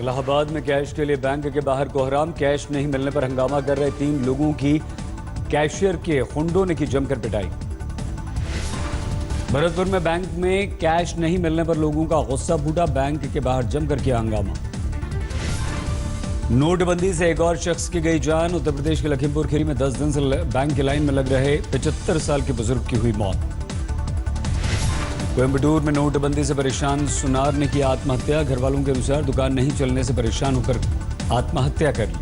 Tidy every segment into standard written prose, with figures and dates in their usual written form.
इलाहाबाद में कैश के लिए बैंक के बाहर कोहराम। कैश नहीं मिलने पर हंगामा कर रहे 3 लोगों की कैशियर के हुंडों ने की जमकर पिटाई। भरतपुर में बैंक में कैश नहीं मिलने पर लोगों का गुस्सा फूटा। बैंक के बाहर जमकर किया हंगामा। नोटबंदी से एक और शख्स की गई जान। उत्तर प्रदेश के लखीमपुर खीरी में 10 दिन से बैंक की लाइन में लग रहे 75 साल के बुजुर्ग की हुई मौत। कोयंबटूर में नोटबंदी से परेशान सुनार ने की आत्महत्या। घर वालों के अनुसार दुकान नहीं चलने से परेशान होकर आत्महत्या कर ली।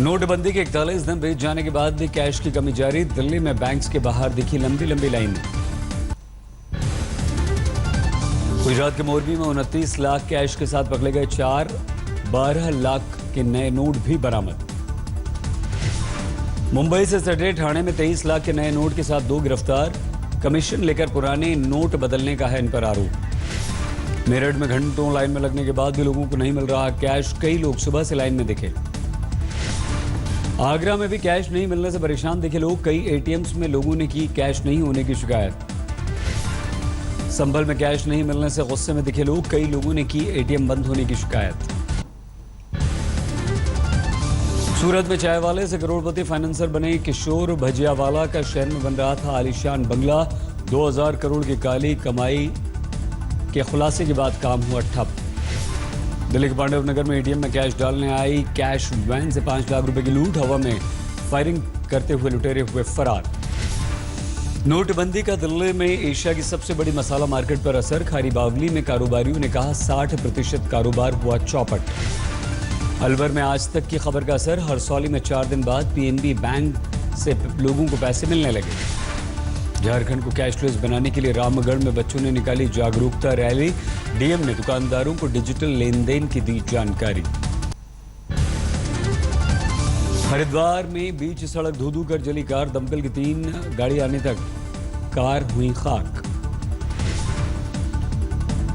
नोटबंदी के 41 दिन बीत जाने के बाद भी कैश की कमी जारी। दिल्ली में बैंक्स के बाहर दिखी लंबी लंबी लाइनें। गुजरात के मोरबी में 29 लाख कैश के साथ पकड़े गए 12 लाख के नए नोट भी बरामद। मुंबई से सटे ठाणे में 23 लाख के नए नोट के साथ 2 गिरफ्तार। कमीशन लेकर पुराने नोट बदलने का है इन पर आरोप। मेरठ में घंटों लाइन में लगने के बाद भी लोगों को नहीं मिल रहा कैश। कई लोग सुबह से लाइन में दिखे। आगरा में भी कैश नहीं मिलने से परेशान दिखे लोग। कई एटीएम्स में लोगों ने की कैश नहीं होने की शिकायत। संभल में कैश नहीं मिलने से गुस्से में दिखे लोग। कई लोगों ने की एटीएम बंद होने की शिकायत। सूरत में चाय वाले से करोड़पति फाइनेंसर बने किशोर भजियावाला का शहर में बन रहा था आलीशान बंगला। 2000 करोड़ की काली कमाई के खुलासे के बाद काम हुआ ठप। दिल्ली के पांडव नगर में एटीएम में कैश डालने आई कैश वैन से 5 लाख रुपए की लूट। हवा में फायरिंग करते हुए लुटेरे हुए फरार। नोटबंदी का दिल्ली में एशिया की सबसे बड़ी मसाला मार्केट पर असर। खारी बावली में कारोबारियों ने कहा 60% कारोबार हुआ चौपट। अलवर में आज तक की खबर का असर। हरसौली में 4 दिन बाद पीएनबी बैंक से लोगों को पैसे मिलने लगे। झारखंड को कैशलेस बनाने के लिए रामगढ़ में बच्चों ने निकाली जागरूकता रैली। डीएम ने दुकानदारों को डिजिटल लेन देन की दी जानकारी। हरिद्वार में बीच सड़क धू कर जली कार। दमकल की 3 गाड़ी आने तक कार हुई खाक।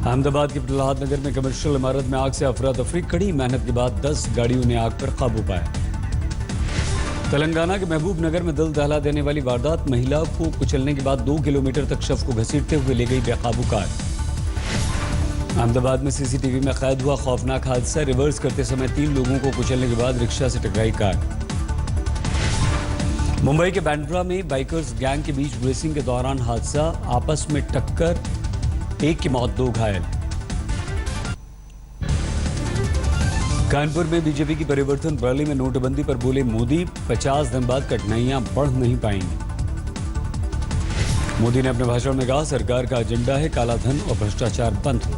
अहमदाबाद के प्रहलाद नगर में कमर्शियल इमारत में आग से अफरा तफरी। कड़ी मेहनत के बाद 10 गाड़ियों ने आग पर काबू पाया। तेलंगाना के महबूब नगर में दिल दहला देने वाली वारदात। महिला को कुचलने के बाद 2 किलोमीटर तक शव को घसीटते हुए ले गई बेकाबू कार। अहमदाबाद में सीसीटीवी में कैद हुआ खौफनाक हादसा। रिवर्स करते समय 3 लोगों को कुचलने के बाद रिक्शा से टकराई कार। मुंबई के बैंड्रा में बाइकर्स गैंग के बीच रेसिंग के दौरान हादसा। आपस में टक्कर, 1 की मौत 2 घायल। कानपुर में बीजेपी की परिवर्तन रैली में नोटबंदी पर बोले मोदी 50 दिन बाद कठिनाइयां बढ़ नहीं पाएंगी। मोदी ने अपने भाषण में कहा सरकार का एजेंडा है काला धन और भ्रष्टाचार बंद हो।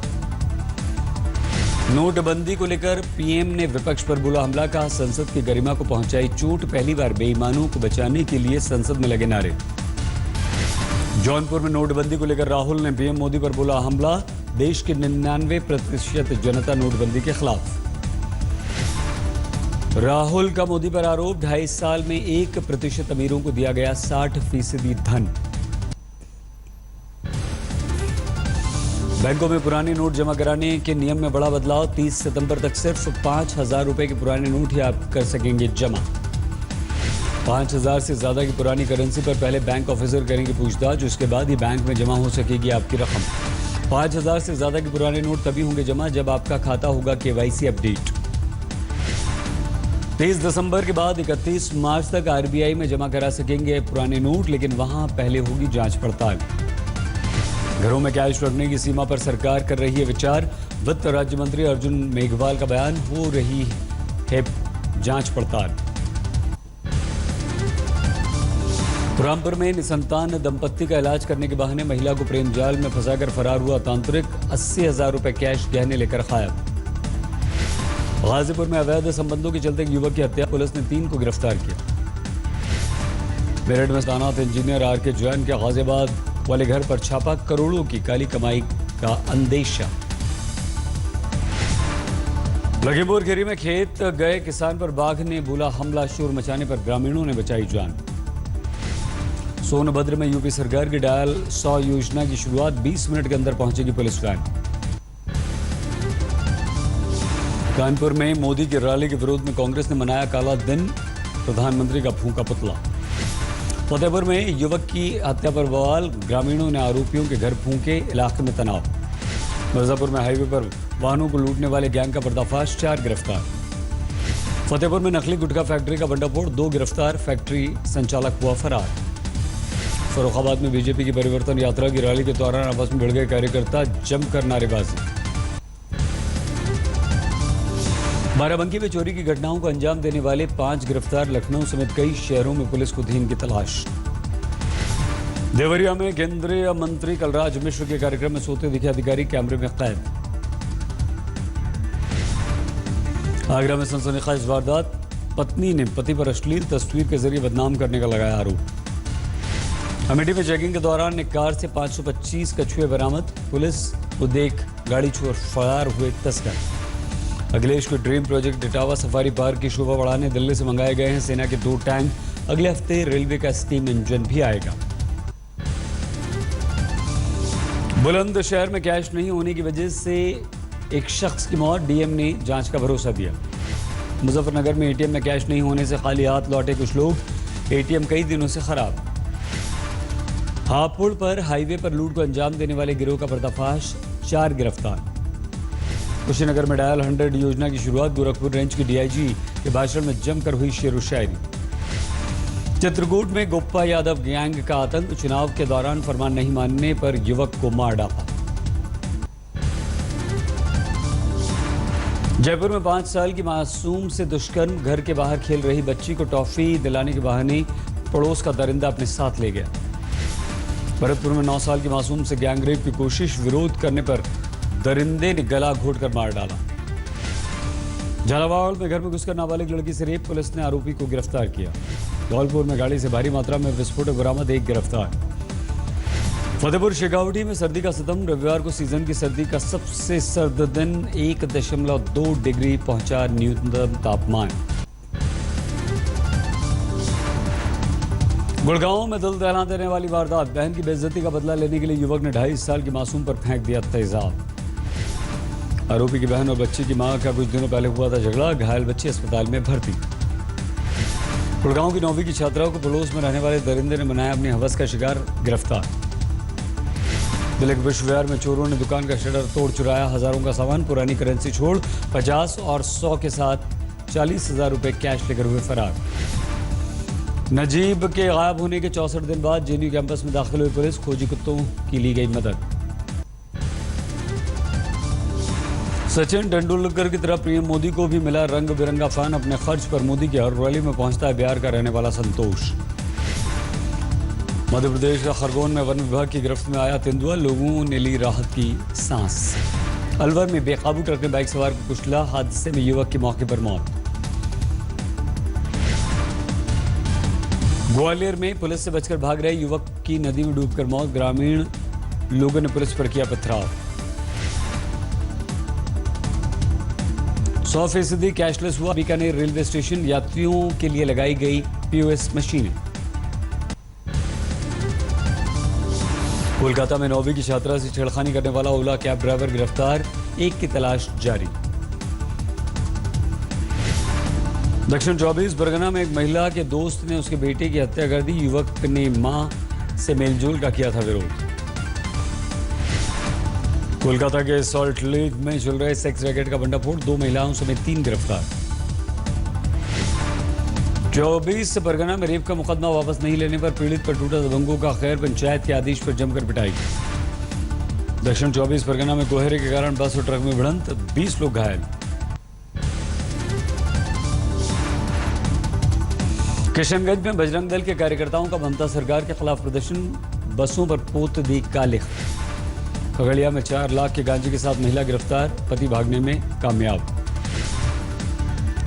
नोटबंदी को लेकर पीएम ने विपक्ष पर बोला हमला। कहा संसद की गरिमा को पहुंचाई चोट। पहली बार बेईमानों को बचाने के लिए संसद में लगे नारे। जौनपुर में नोटबंदी को लेकर राहुल ने पीएम मोदी पर बोला हमला। देश के 99% जनता नोटबंदी के खिलाफ। राहुल का मोदी पर आरोप। 2.5 साल में 1% अमीरों को दिया गया 60% धन। बैंकों में पुराने नोट जमा कराने के नियम में बड़ा बदलाव। 30 सितंबर तक सिर्फ 5000 रुपए के पुराने नोट ही आप कर सकेंगे जमा। 5000 से ज्यादा की पुरानी करेंसी पर पहले बैंक ऑफिसर करेंगे पूछताछ। उसके बाद ही बैंक में जमा हो सकेगी आपकी रकम। 5000 से ज्यादा के पुराने नोट तभी होंगे जमा जब आपका खाता होगा केवाईसी अपडेट। 23 दिसंबर के बाद 31 मार्च तक आरबीआई में जमा करा सकेंगे पुराने नोट, लेकिन वहां पहले होगी जांच पड़ताल। घरों में कैश रखने की सीमा पर सरकार कर रही है विचार। वित्त राज्य मंत्री अर्जुन मेघवाल का बयान। हो रही है जांच पड़ताल। रामपुर में निसंतान दंपत्ति का इलाज करने के बहाने महिला को प्रेम जाल में फंसाकर फरार हुआ तांत्रिक। 80,000 रुपए कैश गहने लेकर गायब। गाजीपुर में अवैध संबंधों के चलते युवक की हत्या। पुलिस ने 3 को गिरफ्तार किया। मेरठ में तैनात इंजीनियर आर के जैन के गाजियाबाद वाले घर पर छापा। करोड़ों की काली कमाई का अंदेशा। लखीमपुर खीरी में खेत गए किसान पर बाघ ने बोला हमला। शोर मचाने पर ग्रामीणों ने बचाई जान। सोनभद्र में यूपी सरकार की डायल 100 योजना की शुरुआत। 20 मिनट के अंदर पहुंचेगी पुलिस वैन। कानपुर में मोदी की रैली के विरोध में कांग्रेस ने मनाया काला दिन। प्रधानमंत्री का फूंका पुतला। फतेहपुर में युवक की हत्या पर बवाल। ग्रामीणों ने आरोपियों के घर फूंके। इलाके में तनाव। मिर्जापुर में हाईवे पर वाहनों को लूटने वाले गैंग का पर्दाफाश, 4 गिरफ्तार। फतेहपुर में नकली गुटखा फैक्ट्री का भंडाफोड़, 2 गिरफ्तार, फैक्ट्री संचालक हुआ फरार। फर्रुखाबाद में बीजेपी की परिवर्तन यात्रा की रैली के दौरान आपस में भिड़ गए कार्यकर्ता, जमकर नारेबाजी। बाराबंकी में चोरी की घटनाओं को अंजाम देने वाले 5 गिरफ्तार, लखनऊ समेत कई शहरों में पुलिस को थी इनकी तलाश। देवरिया में केंद्रीय मंत्री कलराज मिश्र के कार्यक्रम में सोते दिखे अधिकारी कैमरे में कैद। आगरा में सनसनीखेज वारदात, पत्नी ने पति पर अश्लील तस्वीर के जरिए बदनाम करने का लगाया आरोप। अमेठी में चेकिंग के दौरान एक कार से 525 कछुए बरामद, पुलिस को देख गाड़ी छोड़ फरार हुए तस्कर। अखिलेश के dream project Etawah safari park की शोभा बढ़ाने दिल्ली से मंगाए गए हैं सेना के 2 टैंक, अगले हफ्ते रेलवे का स्टीम इंजन भी आएगा। बुलंदशहर में कैश नहीं होने की वजह से एक शख्स की मौत, डीएम ने जांच का भरोसा दिया। मुजफ्फरनगर में एटीएम में कैश नहीं होने से खाली हाथ लौटे कुछ लोग, एटीएम कई दिनों से खराब। हापुड़ पर हाईवे पर लूट को अंजाम देने वाले गिरोह का पर्दाफाश, 4 गिरफ्तार। कुशीनगर में डायल 100 योजना की शुरुआत, गोरखपुर रेंज की डीआईजी के भाषण में जमकर हुई शेर व शायरी। चित्रकूट में गोप्पा यादव गैंग का आतंक, चुनाव के दौरान फरमान नहीं मानने पर युवक को मार डाला। जयपुर में 5 साल की मासूम से दुष्कर्म, घर के बाहर खेल रही बच्ची को टॉफी दिलाने के बहाने पड़ोस का दरिंदा अपने साथ ले गया। भरतपुर में 9 साल की मासूम से गैंगरेप की कोशिश, विरोध करने पर दरिंदे ने गला घोंटकर मार डाला। झालावाड़ में घर में घुसकर नाबालिग लड़की से रेप, पुलिस ने आरोपी को गिरफ्तार किया। धौलपुर में गाड़ी से भारी मात्रा में विस्फोटक बरामद, 1 गिरफ्तार। फतेहपुर शेखावटी में सर्दी का सितम, रविवार को सीजन की सर्दी का सबसे सर्द दिन, 1.2 डिग्री पहुंचा न्यूनतम तापमान। गुड़गांव में दिल दहला देने वाली वारदात, बहन की बेइज्जती का बदला लेने के लिए युवक ने 2.5 साल की मासूम पर फेंक दिया तेजाब। आरोपी की बहन और बच्ची की मां का कुछ दिनों पहले हुआ था झगड़ा, घायल बच्ची अस्पताल में भर्ती। गुड़गांव की 9वीं की छात्रा को पड़ोस में रहने वाले दरिंदे ने बनाया अपनी हवस का शिकार, गिरफ्तार। दिल्ली के विश्वविहार में चोरों ने दुकान का शटर तोड़ चुराया हजारों का सामान, पुरानी करेंसी छोड़ 50 और 100 के साथ 40,000 रुपए कैश लेकर हुए फरार। नजीब के गायब होने के 64 दिन बाद जेएनयू कैंपस में दाखिल हुई पुलिस, खोजी कुत्तों की ली गई मदद। सचिन तेंदुलकर की तरह पीएम मोदी को भी मिला रंग बिरंगा फैन, अपने खर्च पर मोदी की हर रैली में पहुंचता है बिहार का रहने वाला संतोष। मध्य प्रदेश का खरगोन में वन विभाग की गिरफ्त में आया तेंदुआ, लोगों ने ली राहत की सांस। अलवर में बेकाबू ट्रक ने बाइक सवार को कुचला, हादसे में युवक की मौके पर मौत। ग्वालियर में पुलिस से बचकर भाग रहे युवक की नदी में डूबकर मौत, ग्रामीण लोगों ने पुलिस पर किया पथराव। 100% कैशलेस हुआ बीकानेर रेलवे स्टेशन, यात्रियों के लिए लगाई गई पीओएस मशीनें। कोलकाता में 9वीं की छात्रा से छेड़खानी करने वाला ओला कैब ड्राइवर गिरफ्तार, 1 की तलाश जारी। दक्षिण 24 परगना में एक महिला के दोस्त ने उसके बेटे की हत्या कर दी, युवक ने मां से मेलजोल का किया था विरोध। कोलकाता के सॉल्ट लेक में चल रहे सेक्स रैकेट का भंडाफोड़, 2 महिलाओं समेत 3 गिरफ्तार। 24 परगना में रेप का मुकदमा वापस नहीं लेने पर पीड़ित पर टूटा दबंगों का खैर, पंचायत के आदेश पर जमकर पिटाई। दक्षिण 24 परगना में कोहरे के कारण बस और ट्रक में भिड़ंत, 20 लोग घायल। किशनगंज में बजरंग दल के कार्यकर्ताओं का ममता सरकार के खिलाफ प्रदर्शन, बसों पर पोत दी काले। खगड़िया में 4 लाख के गांजे के साथ महिला गिरफ्तार, पति भागने में कामयाब।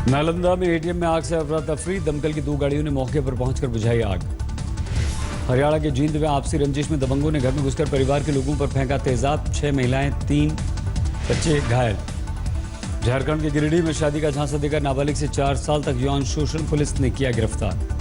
नालंदा में एटीएम में आग से अफरा तफरी, दमकल की 2 गाड़ियों ने मौके पर पहुंचकर बुझाई आग। हरियाणा के जींद में आपसी रंजिश में दबंगों ने घर में घुसकर परिवार के लोगों पर फेंका तेजाब, 6 महिलाएं 3 बच्चे घायल। झारखंड के गिरिडीह में शादी का झांसा देकर नाबालिग से 4 साल तक यौन शोषण, पुलिस ने किया गिरफ्तार।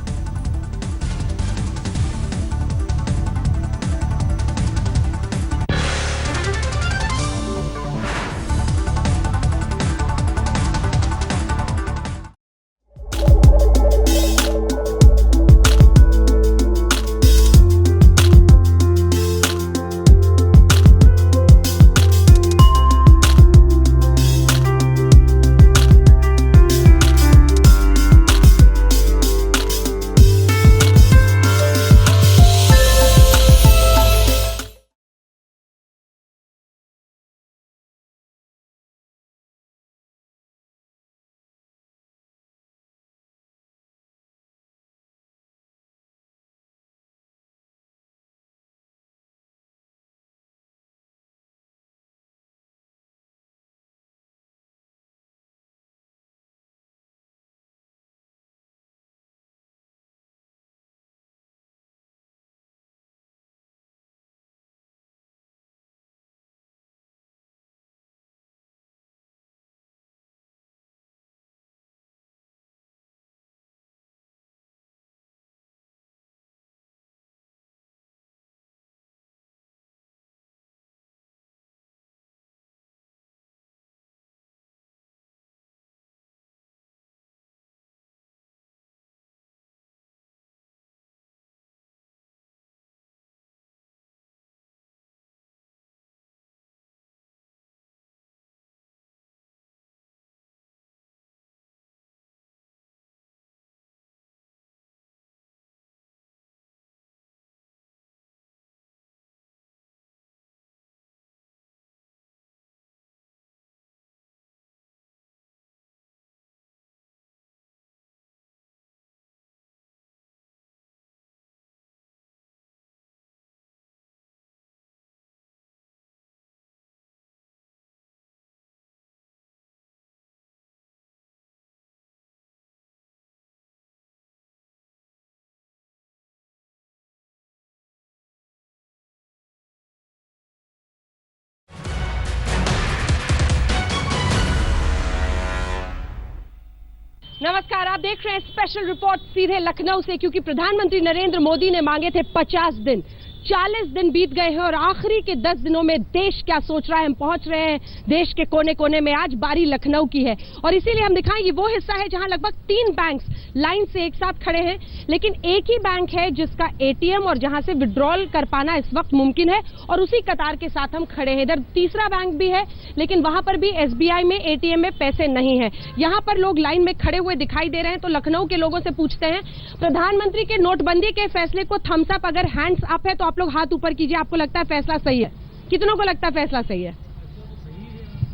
नमस्कार, आप देख रहे हैं स्पेशल रिपोर्ट सीधे लखनऊ से, क्योंकि प्रधानमंत्री नरेंद्र मोदी ने मांगे थे 50 दिन। 40 दिन बीत गए हैं और आखिरी के 10 दिनों में देश क्या सोच रहा है, हम पहुंच रहे हैं देश के कोने कोने में। आज बारी लखनऊ की है और इसीलिए हम दिखाएंगे वो हिस्सा है जहां लगभग 3 बैंक्स लाइन से एक साथ खड़े हैं, लेकिन एक ही बैंक है जिसका एटीएम और जहां से विड्रॉल कर पाना इस वक्त मुमकिन है, और उसी कतार के साथ हम खड़े हैं। इधर तीसरा बैंक भी है, लेकिन वहां पर भी एसबीआई में एटीएम में पैसे नहीं है। यहां पर लोग लाइन में खड़े हुए दिखाई दे रहे हैं। तो लखनऊ के लोगों से पूछते हैं, प्रधानमंत्री के नोटबंदी के फैसले को थम्स अप, अगर हैंड्स अप है तो आप लोग हाथ ऊपर कीजिए। आपको लगता है फैसला सही है? कितनों को लगता है फैसला सही है?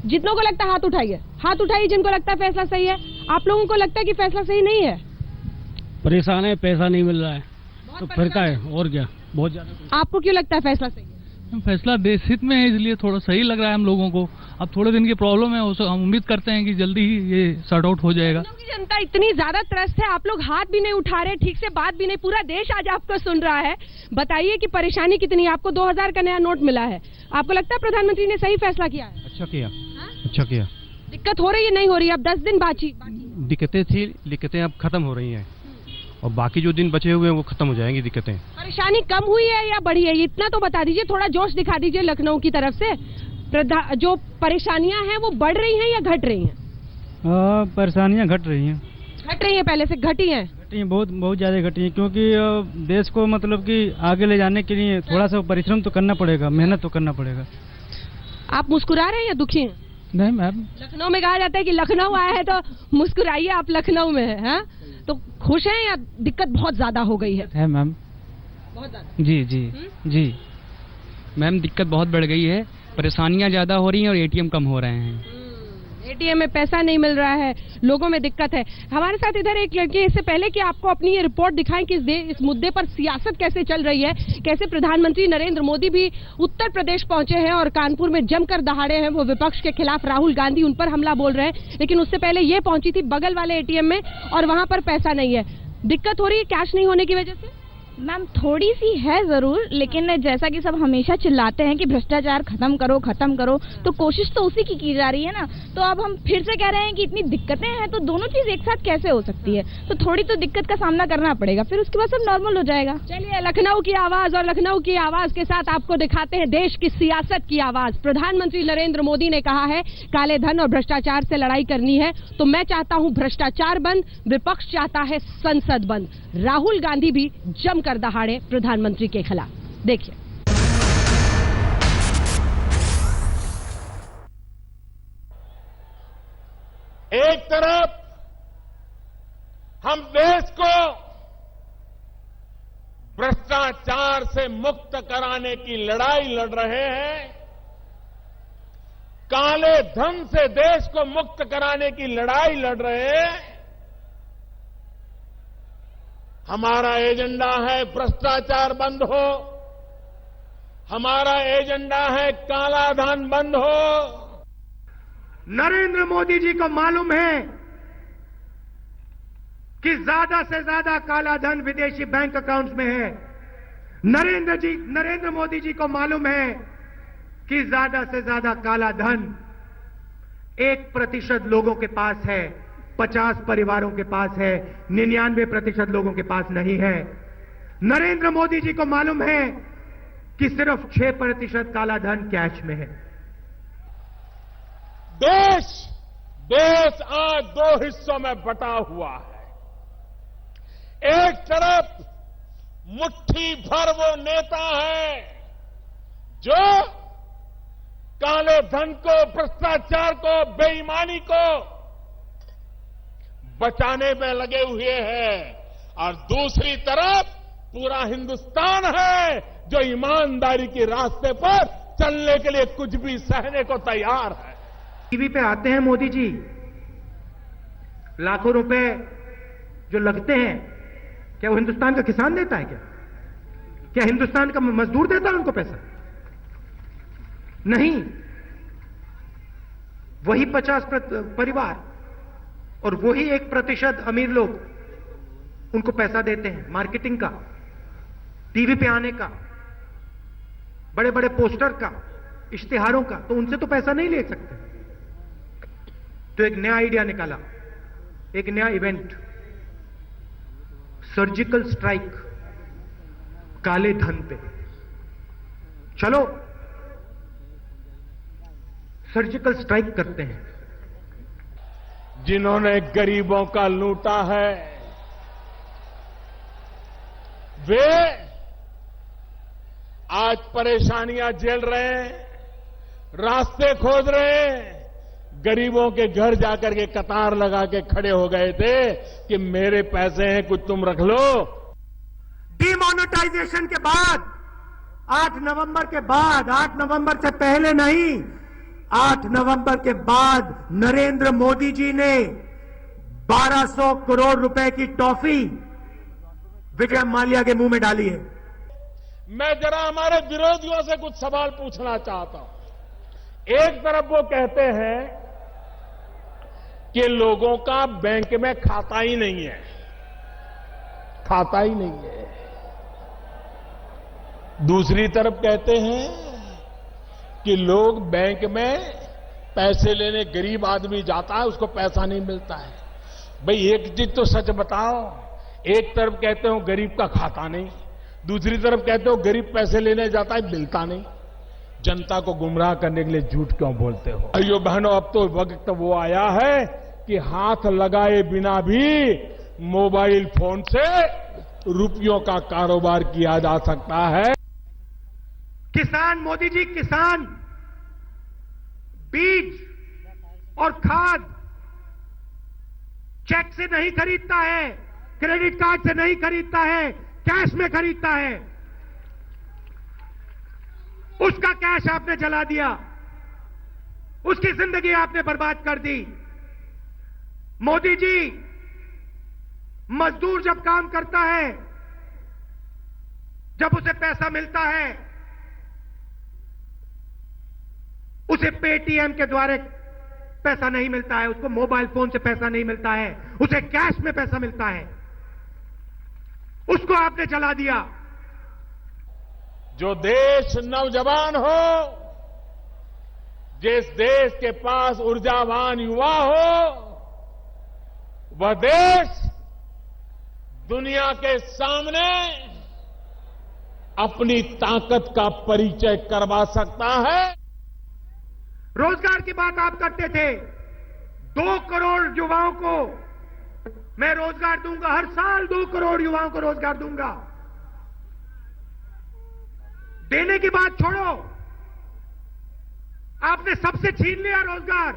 जितनों को लगता है हाथ उठाइए, हाथ उठाइए जिनको लगता है फैसला सही है। आप लोगों को लगता है कि फैसला सही नहीं है? परेशान है, पैसा नहीं मिल रहा है तो फिर क्या है, और क्या, बहुत ज्यादा। आपको क्यों लगता है फैसला सही है? फैसला देश हित में है, इसलिए थोड़ा सही लग रहा है हम लोगों को। अब थोड़े दिन की प्रॉब्लम है, उसे हम उम्मीद करते हैं कि जल्दी ही ये सॉर्ट आउट हो जाएगा। लखनऊ की जनता इतनी ज्यादा त्रस्त है, आप लोग हाथ भी नहीं उठा रहे, ठीक से बात भी नहीं, पूरा देश आज आपको सुन रहा है। बताइए कि परेशानी कितनी है। आपको 2000 का नया नोट मिला है, आपको लगता है प्रधानमंत्री ने सही फैसला किया है? अच्छा किया, अच्छा किया। दिक्कत हो रही है, नहीं हो रही? अब 10 दिन बाकी दिक्कतें थी, दिक्कतें अब खत्म हो रही हैं और बाकी जो दिन बचे हुए हैं वो खत्म हो जाएंगी दिक्कतें। परेशानी कम हुई है या बढ़ी है, इतना तो बता दीजिए, थोड़ा जोश दिखा दीजिए लखनऊ की तरफ से। जो परेशानियां हैं वो बढ़ रही हैं या घट रही हैं? परेशानियां घट रही हैं। घट रही हैं, पहले से घटी हैं? घटी हैं, बहुत बहुत ज्यादा घटी हैं, क्योंकि देश को मतलब कि आगे ले जाने के लिए थोड़ा सा परिश्रम तो करना पड़ेगा, मेहनत तो करना पड़ेगा। आप मुस्कुरा रहे हैं या दुखी हैं? नहीं मैम, लखनऊ में कहा जाता है कि लखनऊ आए हैं तो मुस्कुराइए, आप लखनऊ में हैं, हाँ? तो खुश हैं या दिक्कत बहुत ज्यादा हो गई है? मैम बहुत ज्यादा। जी जी जी मैम दिक्कत बहुत बढ़ गई है, परेशानियां ज्यादा हो रही हैं और एटीएम कम हो रहे हैं। एटीएम में पैसा नहीं मिल रहा है, लोगों में दिक्कत है। हमारे साथ इधर एक लड़की, इससे पहले कि आपको अपनी ये रिपोर्ट दिखाएं कि इस मुद्दे पर सियासत कैसे चल रही है, कैसे प्रधानमंत्री नरेंद्र मोदी भी उत्तर प्रदेश पहुंचे हैं और कानपुर में जमकर दहाड़े हैं वो विपक्ष के खिलाफ। राहुल गांधी उन पर हमला बोल रहे हैं, लेकिन उससे पहले ये पहुंची थी बगल वाले एटीएम में और वहां पर पैसा नहीं है। दिक्कत हो रही है कैश नहीं होने की वजह से? मैम थोड़ी सी है जरूर, लेकिन जैसा कि सब हमेशा चिल्लाते हैं कि भ्रष्टाचार खत्म करो, तो कोशिश तो उसी की जा रही है ना। तो अब हम फिर से कह रहे हैं कि इतनी दिक्कतें हैं तो दोनों चीज एक साथ कैसे हो सकती है, तो थोड़ी तो दिक्कत का सामना करना पड़ेगा, फिर उसके बाद सब नॉर्मल हो जाएगा। चलिए, लखनऊ की आवाज और लखनऊ की आवाज के साथ आपको दिखाते हैं देश की सियासत की आवाज। प्रधानमंत्री नरेंद्र मोदी ने कहा है काले धन और भ्रष्टाचार से लड़ाई करनी है, तो मैं चाहता हूं भ्रष्टाचार बंद, विपक्ष चाहता है संसद बंद। राहुल गांधी भी जमकर दहाड़े प्रधानमंत्री के खिलाफ। देखिए, एक तरफ हम देश को भ्रष्टाचार से मुक्त कराने की लड़ाई लड़ रहे हैं, काले धन से देश को मुक्त कराने की लड़ाई लड़ रहे हैं। हमारा एजेंडा है भ्रष्टाचार बंद हो, हमारा एजेंडा है काला धन बंद हो। नरेंद्र मोदी जी को मालूम है कि ज्यादा से ज्यादा काला धन विदेशी बैंक अकाउंट्स में है। नरेंद्र मोदी जी को मालूम है कि ज्यादा से ज्यादा काला धन 1% लोगों के पास है, 50 परिवारों के पास है, 99% लोगों के पास नहीं है। नरेंद्र मोदी जी को मालूम है कि सिर्फ 6% काला धन कैश में है। देश आज 2 हिस्सों में बटा हुआ है। एक तरफ मुट्ठी भर वो नेता है जो काले धन को, भ्रष्टाचार को, बेईमानी को बचाने में लगे हुए हैं, और दूसरी तरफ पूरा हिंदुस्तान है जो ईमानदारी के रास्ते पर चलने के लिए कुछ भी सहने को तैयार है। टीवी पे आते हैं मोदी जी, लाखों रुपए जो लगते हैं, क्या वो हिंदुस्तान का किसान देता है? क्या हिंदुस्तान का मजदूर देता है उनको पैसा? नहीं। वही 50 परिवार और वही 1% अमीर लोग उनको पैसा देते हैं मार्केटिंग का, टीवी पे आने का, बड़े बड़े पोस्टर का, इश्तिहारों का। तो उनसे तो पैसा नहीं ले सकते। तो एक नया आइडिया निकाला, एक नया इवेंट, सर्जिकल स्ट्राइक काले धन पे। चलो सर्जिकल स्ट्राइक करते हैं। जिन्होंने गरीबों का लूटा है वे आज परेशानियां झेल रहे हैं, रास्ते खोज रहे हैं। गरीबों के घर जाकर के कतार लगा के खड़े हो गए थे कि मेरे पैसे हैं, कुछ तुम रख लो। डिमोनेटाइजेशन के बाद 8 नवंबर के बाद, 8 नवंबर से पहले नहीं, 8 नवंबर के बाद नरेंद्र मोदी जी ने 1200 करोड़ रुपए की टॉफी विजय माल्या के मुंह में डाली है। मैं जरा हमारे विरोधियों से कुछ सवाल पूछना चाहता हूं। एक तरफ वो कहते हैं कि लोगों का बैंक में खाता ही नहीं है, खाता ही नहीं है। दूसरी तरफ कहते हैं कि लोग बैंक में पैसे लेने, गरीब आदमी जाता है उसको पैसा नहीं मिलता है। भाई एक चीज तो सच बताओ, एक तरफ कहते हो गरीब का खाता नहीं, दूसरी तरफ कहते हो गरीब पैसे लेने जाता है मिलता नहीं। जनता को गुमराह करने के लिए झूठ क्यों बोलते हो? भाइयों बहनों, अब तो वक्त वो आया है कि हाथ लगाए बिना भी मोबाइल फोन से रुपयों का कारोबार किया जा सकता है। किसान, मोदी जी किसान बीज और खाद चेक से नहीं खरीदता है, क्रेडिट कार्ड से नहीं खरीदता है, कैश में खरीदता है। उसका कैश आपने जला दिया, उसकी जिंदगी आपने बर्बाद कर दी। मोदी जी, मजदूर जब काम करता है, जब उसे पैसा मिलता है, उसे पेटीएम के द्वारा पैसा नहीं मिलता है, उसको मोबाइल फोन से पैसा नहीं मिलता है, उसे कैश में पैसा मिलता है। उसको आपने जला दिया। जो देश नौजवान हो, जिस देश के पास ऊर्जावान युवा हो, वह देश दुनिया के सामने अपनी ताकत का परिचय करवा सकता है। रोजगार की बात आप करते थे। 2 करोड़ युवाओं को मैं रोजगार दूंगा, हर साल 2 करोड़ युवाओं को रोजगार दूंगा। देने की बात छोड़ो, आपने सबसे छीन लिया रोजगार।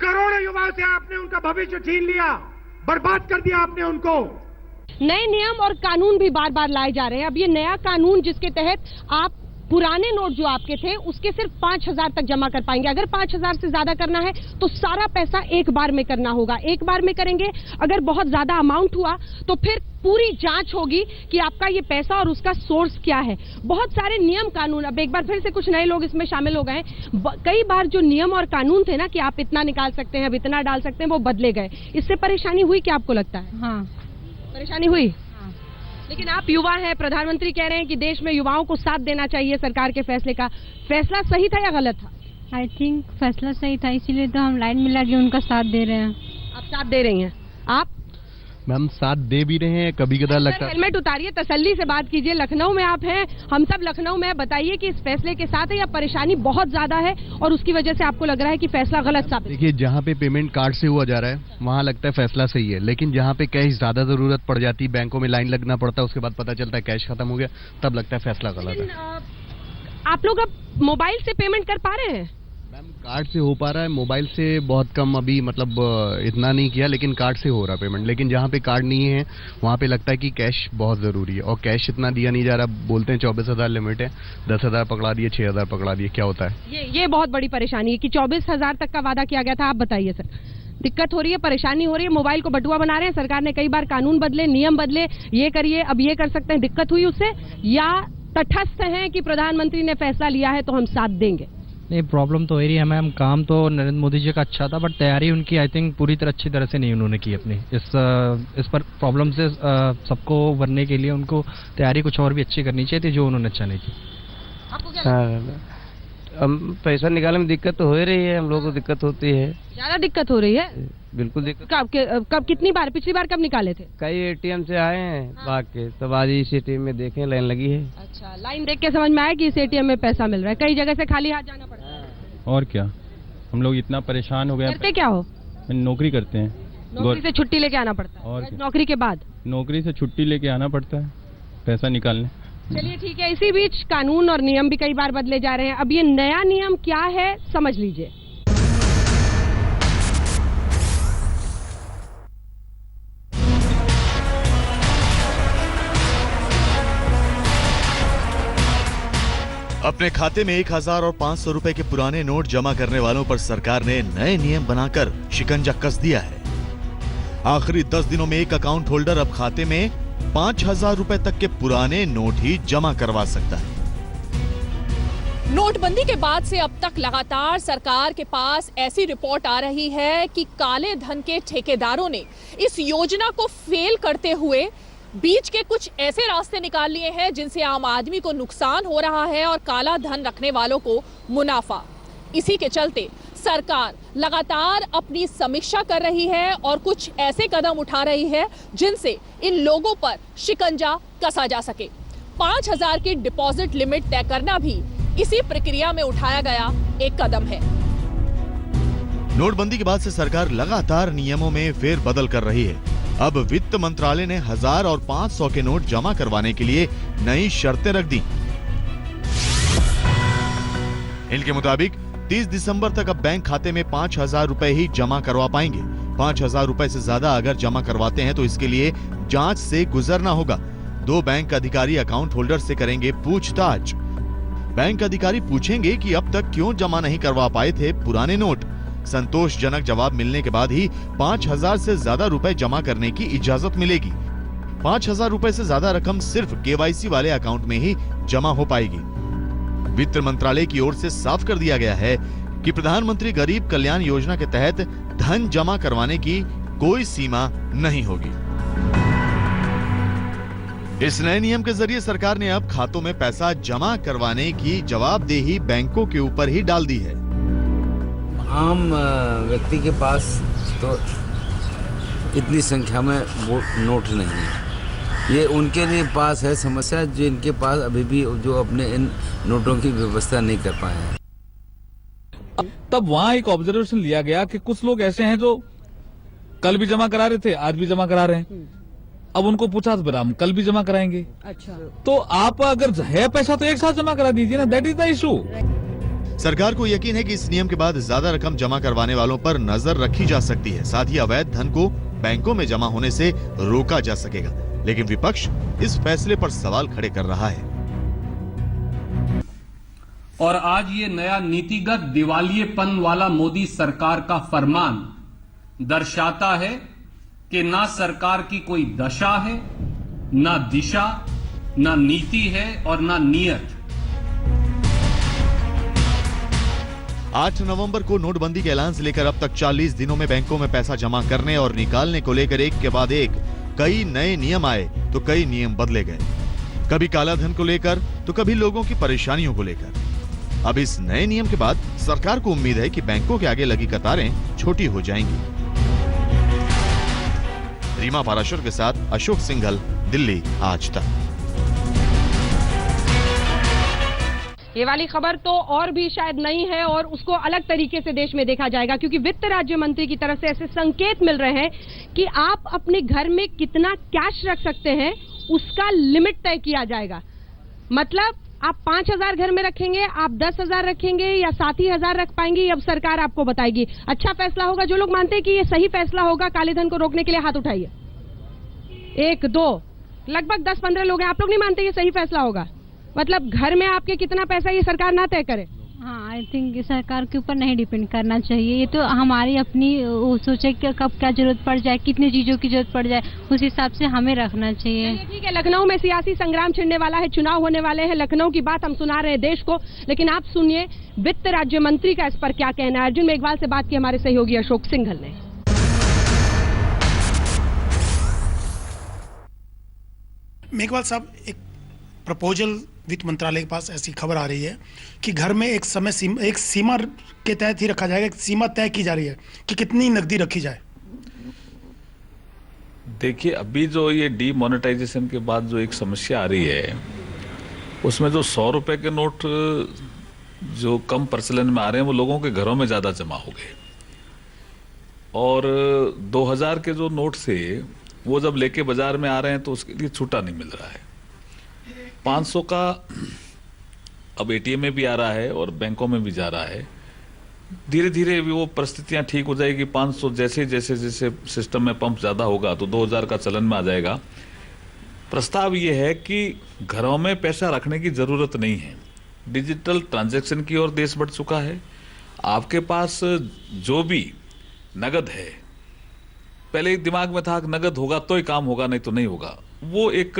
करोड़ों युवाओं से आपने उनका भविष्य छीन लिया, बर्बाद कर दिया आपने उनको। नए नियम और कानून भी बार बार लाए जा रहे हैं। अब ये नया कानून जिसके तहत आप पुराने नोट जो आपके थे उसके सिर्फ 5,000 तक जमा कर पाएंगे। अगर 5,000 से ज्यादा करना है तो सारा पैसा एक बार में करना होगा, एक बार में करेंगे। अगर बहुत ज्यादा अमाउंट हुआ तो फिर पूरी जांच होगी कि आपका ये पैसा और उसका सोर्स क्या है। बहुत सारे नियम कानून, अब एक बार फिर से कुछ नए लोग इसमें शामिल हो गए। कई बार जो नियम और कानून थे ना कि आप इतना निकाल सकते हैं, अब इतना डाल सकते हैं, वो बदले गए। इससे परेशानी हुई क्या आपको लगता है? हाँ, परेशानी हुई। लेकिन आप युवा हैं, प्रधानमंत्री कह रहे हैं कि देश में युवाओं को साथ देना चाहिए सरकार के फैसले का। फैसला सही था या गलत था? आई थिंक फैसला सही था, इसीलिए तो हम लाइन में लगे उनका साथ दे रहे हैं। आप साथ दे रही हैं? आप मैम साथ दे भी रहे हैं, कभी कदार लगता है। हेलमेट उतारिए, तसल्ली से बात कीजिए। लखनऊ में आप हैं, हम सब लखनऊ में। बताइए कि इस फैसले के साथ है या परेशानी बहुत ज्यादा है और उसकी वजह से आपको लग रहा है कि फैसला गलत साबित? देखिए, जहाँ पे पेमेंट कार्ड से हुआ जा रहा है वहाँ लगता है फैसला सही है, लेकिन जहाँ पे कैश ज्यादा जरूरत पड़ जाती है, बैंकों में लाइन लगना पड़ता है, उसके बाद पता चलता है कैश खत्म हो गया, तब लगता है फैसला गलत है। आप लोग अब मोबाइल से पेमेंट कर पा रहे हैं? मैम कार्ड से हो पा रहा है, मोबाइल से बहुत कम, अभी मतलब इतना नहीं किया, लेकिन कार्ड से हो रहा है पेमेंट। लेकिन जहाँ पे कार्ड नहीं है वहाँ पे लगता है कि कैश बहुत जरूरी है, और कैश इतना दिया नहीं जा रहा। बोलते हैं 24,000 लिमिट है, 10,000 पकड़ा दिए, 6,000 पकड़ा दिए, क्या होता है? ये बहुत बड़ी परेशानी है कि 24,000 तक का वादा किया गया था। आप बताइए सर, दिक्कत हो रही है, परेशानी हो रही है? मोबाइल को बटुआ बना रहे हैं, सरकार ने कई बार कानून बदले, नियम बदले, ये करिए अब ये कर सकते हैं। दिक्कत हुई उससे, या तटस्थ हैं कि प्रधानमंत्री ने फैसला लिया है तो हम साथ देंगे? नहीं, प्रॉब्लम तो हो रही है मैम। काम तो नरेंद्र मोदी जी का अच्छा था, बट तैयारी उनकी आई थिंक पूरी तरह अच्छी तरह से नहीं उन्होंने की अपनी। इस पर प्रॉब्लम से सबको उभरने के लिए उनको तैयारी कुछ और भी अच्छी करनी चाहिए थी, जो उन्होंने अच्छा नहीं की। आपको क्या हम पैसा निकालने में दिक्कत तो हो ही रही है, हम लोग को दिक्कत होती है, ज्यादा दिक्कत हो रही है। बिल्कुल दिक्कत। कब कितनी बार, पिछली बार कब निकाले थे? कई एटीएम से आए हैं भाग के, तब आज इस एटीएम में देखें लाइन लगी है। अच्छा, लाइन देख के समझ में आया कि इस एटीएम में पैसा मिल रहा है, कई जगह से खाली हाथ जाना पड़ता है। और क्या, हम लोग इतना परेशान हो गए। करते क्या हो? नौकरी करते हैं। नौकरी से छुट्टी लेके आना पड़ता है और नौकरी के बाद? नौकरी से छुट्टी लेके आना पड़ता है पैसा निकालने। चलिए ठीक है, इसी बीच कानून और नियम भी कई बार बदले जा रहे हैं। अब ये नया नियम क्या है, समझ लीजिए। अपने खाते में 1000 और 500 रुपए के पुराने नोट जमा करने वालों पर सरकार ने नए नियम बनाकर शिकंजा कस दिया है। आखिरी 10 दिनों में एक अकाउंट होल्डर अब खाते में 5000 रुपए तक के पुराने नोट ही जमा करवा सकता है। नोटबंदी के बाद से अब तक लगातार सरकार के पास ऐसी रिपोर्ट आ रही है कि काले धन के ठेकेदारों ने इस योजना को फेल करते हुए बीच के कुछ ऐसे रास्ते निकाल लिए हैं जिनसे आम आदमी को नुकसान हो रहा है और काला धन रखने वालों को मुनाफा। इसी के चलते सरकार लगातार अपनी समीक्षा कर रही है और कुछ ऐसे कदम उठा रही है जिनसे इन लोगों पर शिकंजा कसा जा सके। 5000 की डिपॉजिट लिमिट तय करना भी इसी प्रक्रिया में उठाया गया एक कदम है। नोटबंदी के बाद से सरकार लगातार नियमों में फेरबदल कर रही है। अब वित्त मंत्रालय ने 1000 और 500 के नोट जमा करवाने के लिए नई शर्तें रख दी। इनके मुताबिक 30 दिसंबर तक अब बैंक खाते में 5000 रुपए ही जमा करवा पाएंगे। 5000 रुपए से ज्यादा अगर जमा करवाते हैं तो इसके लिए जांच से गुजरना होगा। 2 बैंक अधिकारी अकाउंट होल्डर से करेंगे पूछताछ। बैंक अधिकारी पूछेंगे कि अब तक क्यों जमा नहीं करवा पाए थे पुराने नोट। संतोषजनक जवाब मिलने के बाद ही 5000 से ज्यादा रुपए जमा करने की इजाजत मिलेगी। 5000 रुपए से ज्यादा रकम सिर्फ केवाईसी वाले अकाउंट में ही जमा हो पाएगी। वित्त मंत्रालय की ओर से साफ कर दिया गया है कि प्रधानमंत्री गरीब कल्याण योजना के तहत धन जमा करवाने की कोई सीमा नहीं होगी। इस नए नियम के जरिए सरकार ने अब खातों में पैसा जमा करवाने की जवाबदेही बैंकों के ऊपर ही डाल दी है। आम व्यक्ति के पास तो इतनी संख्या में वो नोट नहीं है। ये उनके लिए पास है समस्या जो इनके पास अभी भी जो अपने इन नोटों की व्यवस्था नहीं कर पाए हैं। तब वहाँ एक ऑब्जर्वेशन लिया गया कि कुछ लोग ऐसे हैं जो कल भी जमा करा रहे थे, आज भी जमा करा रहे हैं। अब उनको पूछा तो हम कल भी जमा कराएंगे। अच्छा, तो आप अगर है पैसा तो एक साथ जमा करा दीजिए ना, दैट इज द इशू। सरकार को यकीन है कि इस नियम के बाद ज्यादा रकम जमा करवाने वालों पर नजर रखी जा सकती है। साथ ही अवैध धन को बैंकों में जमा होने से रोका जा सकेगा। लेकिन विपक्ष इस फैसले पर सवाल खड़े कर रहा है। और आज ये नया नीतिगत दिवालियेपन वाला मोदी सरकार का फरमान दर्शाता है कि ना सरकार की कोई दशा है, ना दिशा, ना नीति है और ना नियत। 8 नवंबर को नोटबंदी के ऐलान से लेकर अब तक 40 दिनों में बैंकों में पैसा जमा करने और निकालने को लेकर एक के बाद एक कई नए नियम आए तो कई नियम बदले गए। कभी काला धन को लेकर तो कभी लोगों की परेशानियों को लेकर। अब इस नए नियम के बाद सरकार को उम्मीद है कि बैंकों के आगे लगी कतारें छोटी हो जाएंगी। रीमा पाराशर के साथ अशोक सिंघल, दिल्ली आज तक। ये वाली खबर तो और भी शायद नई है और उसको अलग तरीके से देश में देखा जाएगा, क्योंकि वित्त राज्य मंत्री की तरफ से ऐसे संकेत मिल रहे हैं कि आप अपने घर में कितना कैश रख सकते हैं उसका लिमिट तय किया जाएगा। मतलब आप 5000 घर में रखेंगे, आप 10,000 रखेंगे या 7,000 रख पाएंगे, ये अब सरकार आपको बताएगी। अच्छा फैसला होगा। जो लोग मानते हैं कि ये सही फैसला होगा काले धन को रोकने के लिए, हाथ उठाइए। 1 2 लगभग 10-15 लोग हैं। आप लोग नहीं मानते ये सही फैसला होगा? मतलब घर में आपके कितना पैसा ये सरकार ना तय करे? हाँ, आई थिंक सरकार के ऊपर नहीं डिपेंड करना चाहिए। ये तो हमारी अपनी सोचे कि कब क्या जरूरत पड़ जाए, कितनी चीजों की जरूरत पड़ जाए, उस हिसाब से हमें रखना चाहिए। ठीक है, लखनऊ में सियासी संग्राम छिड़ने वाला है, चुनाव होने वाले हैं। लखनऊ की बात हम सुना रहे हैं देश को, लेकिन आप सुनिए वित्त राज्य मंत्री का इस पर क्या कहना है। अर्जुन मेघवाल से बात की हमारे सहयोगी अशोक सिंघल ने। मेघवाल साहब, एक प्रपोजल वित्त मंत्रालय के पास ऐसी खबर आ रही है कि घर में एक सीमा के तहत ही रखा जाएगा, एक सीमा तय की जा रही है कि कितनी नकदी रखी जाए। देखिए, अभी जो ये डीमोनेटाइजेशन के बाद जो एक समस्या आ रही है, उसमें जो 100 रुपए के नोट जो कम प्रचलन में आ रहे हैं वो लोगों के घरों में ज्यादा जमा हो गए, और 2000 के जो नोट से वो जब लेके बाजार में आ रहे हैं तो उसके लिए छूटा नहीं मिल रहा है। 500 का अब एटीएम में भी आ रहा है और बैंकों में भी जा रहा है। धीरे धीरे भी वो परिस्थितियां ठीक हो जाएगी। 500 जैसे जैसे जैसे सिस्टम में पंप ज्यादा होगा तो 2000 का चलन में आ जाएगा। प्रस्ताव ये है कि घरों में पैसा रखने की जरूरत नहीं है। डिजिटल ट्रांजैक्शन की ओर देश बढ़ चुका है। आपके पास जो भी नगद है, पहले दिमाग में था कि नगद होगा तो ही काम होगा, नहीं तो नहीं होगा। वो एक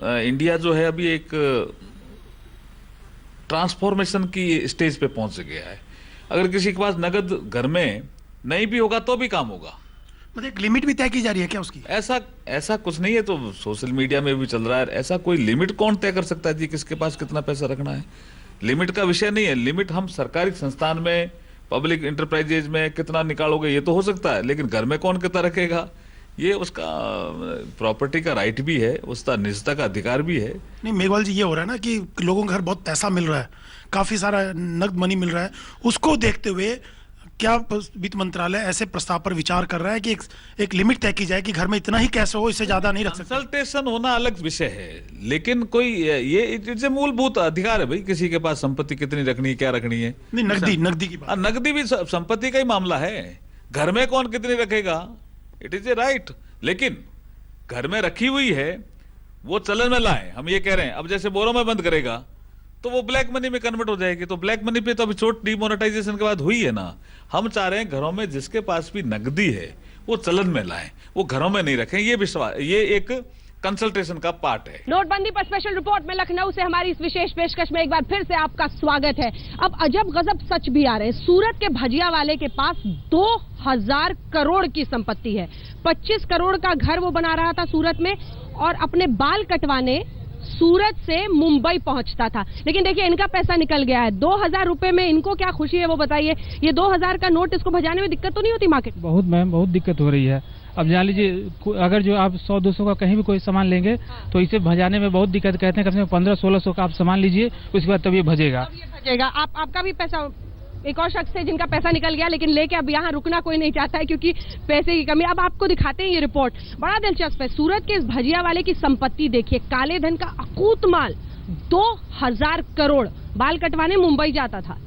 इंडिया जो है अभी एक ट्रांसफॉर्मेशन की स्टेज पे पहुंच गया है। अगर किसी के पास नगद घर में नहीं भी होगा तो भी काम होगा। मतलब एक लिमिट भी तय की जा रही है क्या उसकी? ऐसा कुछ नहीं है, तो सोशल मीडिया में भी चल रहा है। ऐसा कोई लिमिट कौन तय कर सकता है जी किसके पास कितना पैसा रखना है? लिमिट का विषय नहीं है। लिमिट हम सरकारी संस्थान में, पब्लिक इंटरप्राइजेज में कितना निकालोगे ये तो हो सकता है, लेकिन घर में कौन कितना रखेगा ये उसका प्रॉपर्टी का राइट भी है, उसका निजता का अधिकार भी है। नहीं मेघवाल जी, ये हो रहा है ना कि लोगों के घर बहुत पैसा मिल रहा है, काफी सारा नगद मनी मिल रहा है, उसको देखते हुए क्या वित्त मंत्रालय ऐसे प्रस्ताव पर विचार कर रहा है कि एक लिमिट तय की जाए कि घर में इतना ही कैश हो, इससे ज्यादा नहीं रख सकते? कंसल्टेशन होना अलग विषय है, लेकिन कोई ये इसे मूलभूत अधिकार है भाई, किसी के पास संपत्ति कितनी रखनी है, क्या रखनी है। नहीं, नकदी की बात। नकदी भी संपत्ति का ही मामला है। घर में कौन कितनी रखेगा, इट इज ए राइट, लेकिन घर में रखी हुई है वो चलन में लाए। हम ये कह रहे हैं अब जैसे बोरों में बंद करेगा तो वो ब्लैक मनी में कन्वर्ट हो जाएगी। तो ब्लैक मनी पे तो अभी चोट डीमोनेटाइजेशन के बाद हुई है ना। हम चाह रहे हैं घरों में जिसके पास भी नकदी है वो चलन में लाएं, वो घरों में नहीं रखें। ये विश्वास, ये एक कंसल्टेशन का पार्ट है। नोटबंदी पर स्पेशल रिपोर्ट में लखनऊ से हमारी इस विशेष पेशकश में एक बार फिर से आपका स्वागत है। अब अजब गजब सच भी आ रहे हैं। सूरत के भजिया वाले के पास 2000 करोड़ की संपत्ति है। 25 करोड़ का घर वो बना रहा था सूरत में, और अपने बाल कटवाने सूरत से मुंबई पहुंचता था। लेकिन देखिए इनका पैसा निकल गया है। 2000 रुपए में इनको क्या खुशी है वो बताइए। ये 2000 का नोट इसको भजाने में दिक्कत तो नहीं होती मार्केट? बहुत मैम, बहुत दिक्कत हो रही है। अब जान लीजिए अगर जो आप 100-200 का कहीं भी कोई सामान लेंगे तो इसे भजाने में बहुत दिक्कत। कहते हैं कम से कम 1500-1600 का आप सामान लीजिए, उसके बाद तब ये भजेगा। आपका भी पैसा, एक और शख्स है जिनका पैसा निकल गया, लेकिन लेके अब यहाँ रुकना कोई नहीं चाहता है क्योंकि पैसे की कमी। अब आपको दिखाते हैं ये रिपोर्ट, बड़ा दिलचस्प है। सूरत के इस भजिया वाले की संपत्ति देखिए, काले धन का अकूत माल 2000 करोड़। बाल कटवाने मुंबई जाता था।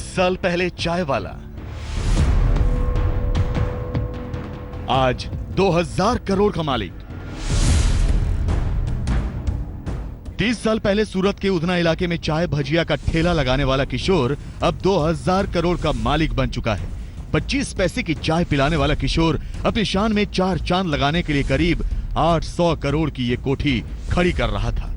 साल पहले चाय वाला, आज 2000 करोड़ का मालिक। 30 साल पहले सूरत के उधना इलाके में चाय भजिया का ठेला लगाने वाला किशोर अब 2000 करोड़ का मालिक बन चुका है। 25 पैसे की चाय पिलाने वाला किशोर अपनी शान में 4 चांद लगाने के लिए करीब 800 करोड़ की ये कोठी खड़ी कर रहा था।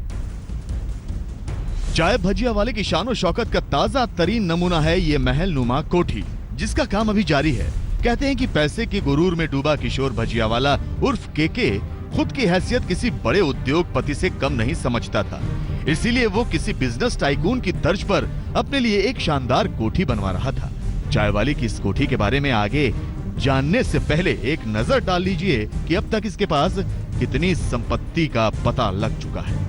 चाय भजिया वाले की शान और शौकत का ताजा तरीन नमूना है ये महल नुमा कोठी, जिसका काम अभी जारी है। कहते हैं कि पैसे के गुरूर में डूबा किशोर भजिया वाला उर्फ केके खुद की हैसियत किसी बड़े उद्योगपति से कम नहीं समझता था। इसीलिए वो किसी बिजनेस टाइकून की तर्ज पर अपने लिए एक शानदार कोठी बनवा रहा था। चाय वाले की इस कोठी के बारे में आगे जानने से पहले एक नजर डाल लीजिए कि अब तक इसके पास कितनी संपत्ति का पता लग चुका है।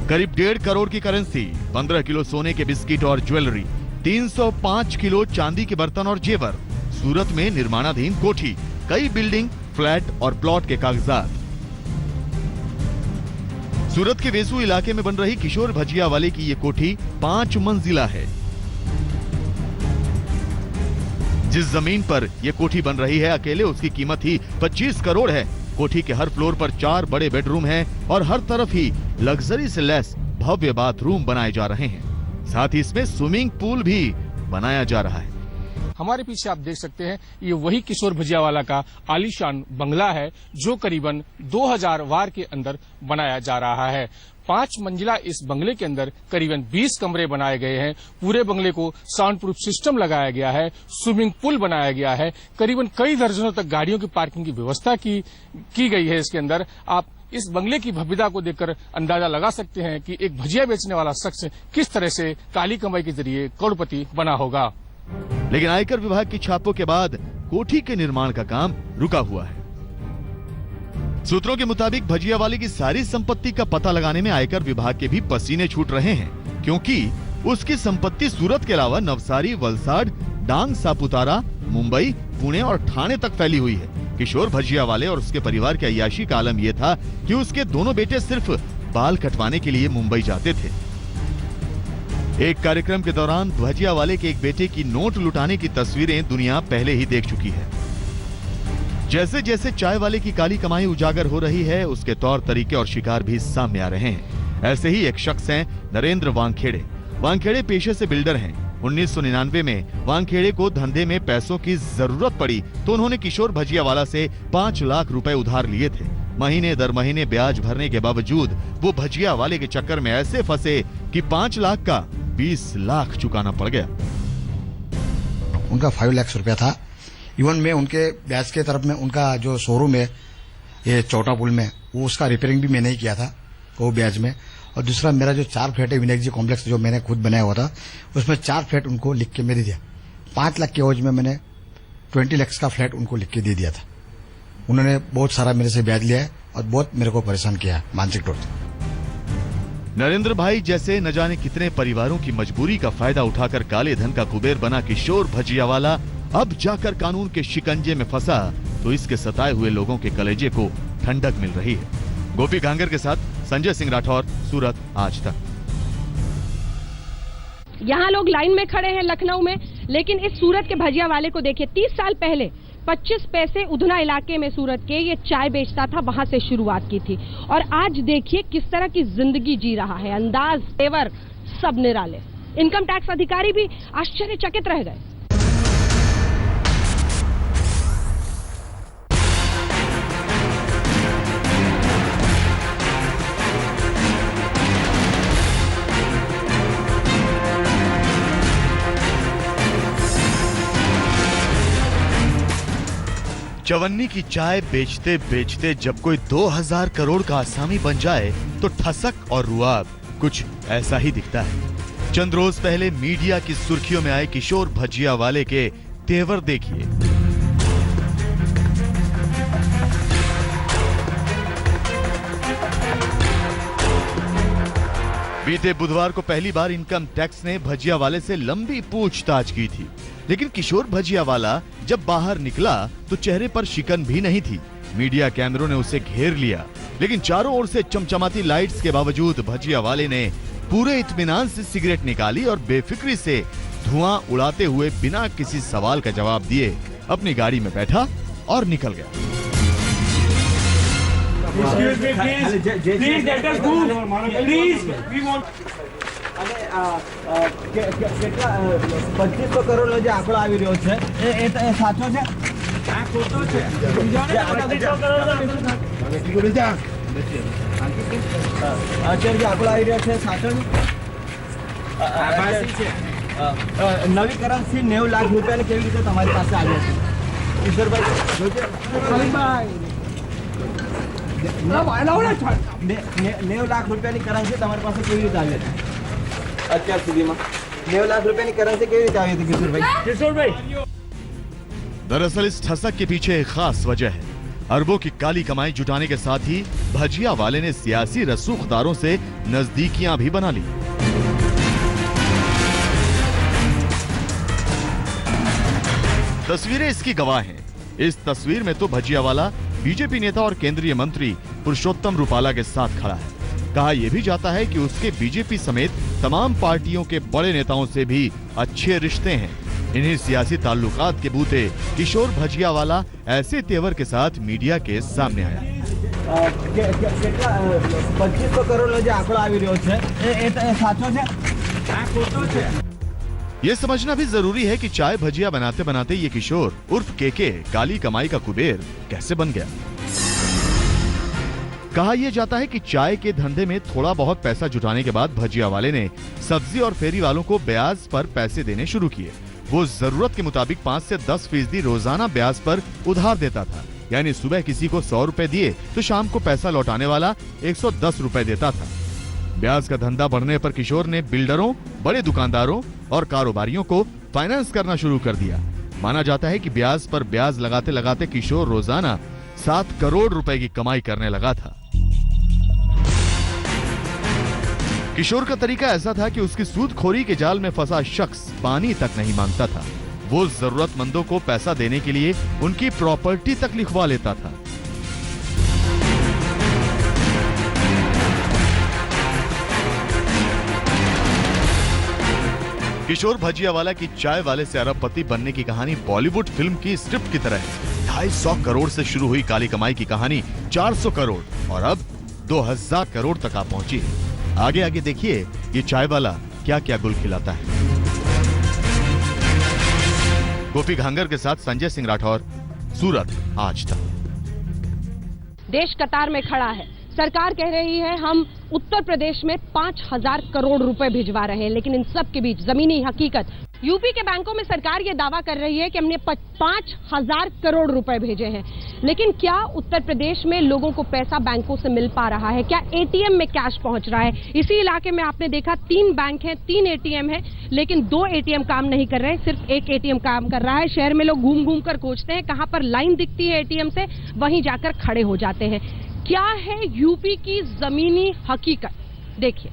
करीब 1.5 करोड़ की करेंसी, 15 किलो सोने के बिस्किट और ज्वेलरी, 305 किलो चांदी के बर्तन और जेवर, सूरत में निर्माणाधीन कोठी, कई बिल्डिंग, फ्लैट और प्लॉट के कागजात। सूरत के वेसू इलाके में बन रही किशोर भजिया वाले की ये कोठी 5 मंजिला है। जिस जमीन पर यह कोठी बन रही है अकेले उसकी कीमत ही 25 करोड़ है। कोठी के हर फ्लोर पर 4 बड़े बेडरूम हैं और हर तरफ ही लग्जरी से लैस भव्य बाथरूम बनाए जा रहे हैं। साथ ही इसमें स्विमिंग पूल भी बनाया जा रहा है। हमारे पीछे आप देख सकते हैं ये वही किशोर भजियावाला का आलीशान बंगला है जो करीबन 2000 वार के अंदर बनाया जा रहा है। 5 मंजिला इस बंगले के अंदर करीबन 20 कमरे बनाए गए हैं। पूरे बंगले को साउंड प्रूफ सिस्टम लगाया गया है, स्विमिंग पूल बनाया गया है, करीबन कई दर्जनों तक गाड़ियों की पार्किंग की व्यवस्था की गई है। इसके अंदर आप इस बंगले की भव्यता को देखकर अंदाजा लगा सकते हैं कि एक भजिया बेचने वाला शख्स किस तरह से काली कमाई के जरिए करोड़पति बना होगा। लेकिन आयकर विभाग की छापों के बाद कोठी के निर्माण का काम रुका हुआ है। सूत्रों के मुताबिक भजियावाले की सारी संपत्ति का पता लगाने में आयकर विभाग के भी पसीने छूट रहे हैं, क्योंकि उसकी संपत्ति सूरत के अलावा नवसारी, वलसाड, डांग, सापुतारा, मुंबई, पुणे और ठाणे तक फैली हुई है। किशोर भजियावाले और उसके परिवार के अय्याशी का आलम यह था कि उसके दोनों बेटे सिर्फ बाल कटवाने के लिए मुंबई जाते थे। एक कार्यक्रम के दौरान भजियावाले के एक बेटे की नोट लुटाने की तस्वीरें दुनिया पहले ही देख चुकी है। जैसे जैसे चाय वाले की काली कमाई उजागर हो रही है, उसके तौर तरीके और शिकार भी सामने आ रहे हैं। ऐसे ही एक शख्स हैं नरेंद्र वानखेड़े। वानखेड़े पेशे से बिल्डर हैं। 1999 में वानखेड़े को धंधे में पैसों की जरूरत पड़ी तो उन्होंने किशोर भजियावाला से 5 लाख रुपए उधार लिए थे। महीने दर महीने ब्याज भरने के बावजूद वो भजियावाले के चक्कर में ऐसे फंसे कि 5 लाख का 20 लाख चुकाना पड़ गया। उनका 5 लाख रुपया था। इवन में उनके ब्याज के तरफ में उनका जो शोरूम है ये चौटा पुल में, वो उसका रिपेयरिंग भी मैंने ही किया था वो ब्याज में। और दूसरा मेरा जो 4 फ्लैट है विनायक जी कॉम्प्लेक्स जो मैंने खुद बनाया हुआ था, उसमें 4 फ्लैट उनको लिख के दे दिया। 5 लाख के एवज में मैंने 20 लाख का फ्लैट उनको लिख के दे दिया था। उन्होंने बहुत सारा मेरे से ब्याज लिया है और बहुत मेरे को परेशान किया है मानसिक तौर से। नरेंद्र भाई जैसे न जाने कितने परिवारों की मजबूरी का फायदा उठाकर काले धन का कुबेर बना किशोर भजियावाला अब जाकर कानून के शिकंजे में फंसा तो इसके सताए हुए लोगों के कलेजे को ठंडक मिल रही है। गोपी गांगर के साथ संजय सिंह राठौर, सूरत आज तक। यहाँ लोग लाइन में खड़े हैं लखनऊ में, लेकिन इस सूरत के भजियावाले को देखिए। 30 साल पहले 25 पैसे उधना इलाके में सूरत के ये चाय बेचता था, वहां से शुरुआत की थी। और आज देखिए किस तरह की जिंदगी जी रहा है। अंदाज, तेवर सब निराले। इनकम टैक्स अधिकारी भी आश्चर्यचकित रह गए। चवन्नी की चाय बेचते बेचते जब कोई 2000 करोड़ का आसामी बन जाए तो ठसक और रुआब कुछ ऐसा ही दिखता है। चंद रोज पहले मीडिया की सुर्खियों में आए किशोर भजियावाले के तेवर देखिए। बीते बुधवार को पहली बार इनकम टैक्स ने भजियावाले से लंबी पूछताछ की थी, लेकिन किशोर भजियावाला जब बाहर निकला तो चेहरे पर शिकन भी नहीं थी। मीडिया कैमरों ने उसे घेर लिया, लेकिन चारों ओर से चमचमाती लाइट्स के बावजूद भजियावाले ने पूरे इत्मीनान से सिगरेट निकाली और बेफिक्री से धुआं उड़ाते हुए बिना किसी सवाल का जवाब दिए अपनी गाड़ी में बैठा और निकल गया। ₹2500 કરોડ જે આંકડો આવી રહ્યો છે એ સાચો છે? આ ખોટો છે। અત્યારે જે આંકડો આવી રહ્યો છે સાચો નવી કરન્સી 90 લાખ રૂપિયાની કેવી રીતે તમારી પાસે આવ્યા છે કિશોરભાઈ? 90 લાખ રૂપિયાની કરન્સી તમારી પાસે કેવી રીતે આવી હતી અત્યાર સુધીમાં? 90 लाख रुपए की करंसी केवी रीते आई थी किशोर भाई? दरअसल इस ठसक के पीछे एक खास वजह है। अरबों की काली कमाई जुटाने के साथ ही भजियावाले ने सियासी रसूखदारों से नजदीकियां भी बना ली। तस्वीरें इसकी गवाह हैं। इस तस्वीर में तो भजियावाला बीजेपी नेता और केंद्रीय मंत्री पुरुषोत्तम रूपाला के साथ खड़ा है। कहा यह भी जाता है कि उसके बीजेपी समेत तमाम पार्टियों के बड़े नेताओं से भी अच्छे रिश्ते हैं। इन्हीं सियासी ताल्लुकात के बूते किशोर भजियावाला ऐसे तेवर के साथ मीडिया के सामने आया। 2500 કરોડ જે આંકડો આવી રહ્યો છે એ સાચો છે? ये समझना भी जरूरी है कि चाय भजिया बनाते बनाते ये किशोर उर्फ केके काली कमाई का कुबेर कैसे बन गया। कहा यह जाता है कि चाय के धंधे में थोड़ा बहुत पैसा जुटाने के बाद भजिया वाले ने सब्जी और फेरी वालों को ब्याज पर पैसे देने शुरू किए। वो जरूरत के मुताबिक 5 से 10% रोजाना ब्याज पर उधार देता था, यानी सुबह किसी को 100 रुपए दिए तो शाम को पैसा लौटाने वाला 110 रुपए देता था। ब्याज का धंधा बढ़ने पर किशोर ने बिल्डरों, बड़े दुकानदारों और कारोबारियों को फाइनेंस करना शुरू कर दिया। माना जाता है कि ब्याज पर ब्याज लगाते लगाते किशोर रोजाना 7 करोड़ रुपए की कमाई करने लगा था। किशोर का तरीका ऐसा था कि उसकी सूदखोरी के जाल में फंसा शख्स पानी तक नहीं मांगता था। वो जरूरतमंदों को पैसा देने के लिए उनकी प्रॉपर्टी तक लिखवा लेता था। किशोर भजियावाला की चाय वाले से अरबपति बनने की कहानी बॉलीवुड फिल्म की स्क्रिप्ट की तरह है। 250 करोड़ से शुरू हुई काली कमाई की कहानी 400 करोड़ और अब 2000 करोड़ तक आ पहुंची है। आगे आगे देखिए ये चाय वाला क्या क्या गुल खिलाता है। गोपी घांगर के साथ संजय सिंह राठौर, सूरत, आज तक। देश कतार में खड़ा है। सरकार कह रही है हम उत्तर प्रदेश में 5000 करोड़ रुपए भिजवा रहे हैं, लेकिन इन सब के बीच जमीनी हकीकत यूपी के बैंकों में सरकार ये दावा कर रही है कि हमने 5000 करोड़ रुपए भेजे हैं। लेकिन क्या उत्तर प्रदेश में लोगों को पैसा बैंकों से मिल पा रहा है? क्या एटीएम में कैश पहुंच रहा है? इसी इलाके में आपने देखा 3 बैंक हैं, 3 एटीएम हैं, लेकिन 2 एटीएम काम नहीं कर रहे हैं, सिर्फ एक एटीएम काम कर रहा है। शहर में लोग घूम घूम कर खोजते हैं, कहां पर लाइन दिखती है एटीएम से वहीं जाकर खड़े हो जाते हैं। क्या है यूपी की जमीनी हकीकत, देखिए।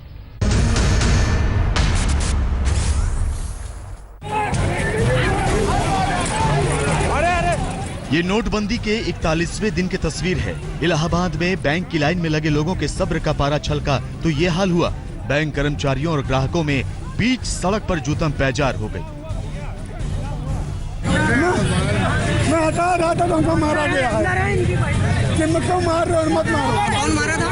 ये नोटबंदी के 41वें दिन की तस्वीर है। इलाहाबाद में बैंक की लाइन में लगे लोगों के सब्र का पारा छलका तो ये हाल हुआ। बैंक कर्मचारियों और ग्राहकों में बीच सड़क पर जूतम पैजार हो गई। मैं हटा रहा था तो हमको मारा गया है कि मुझको मार रहे और मत मारो। कौन मारा था?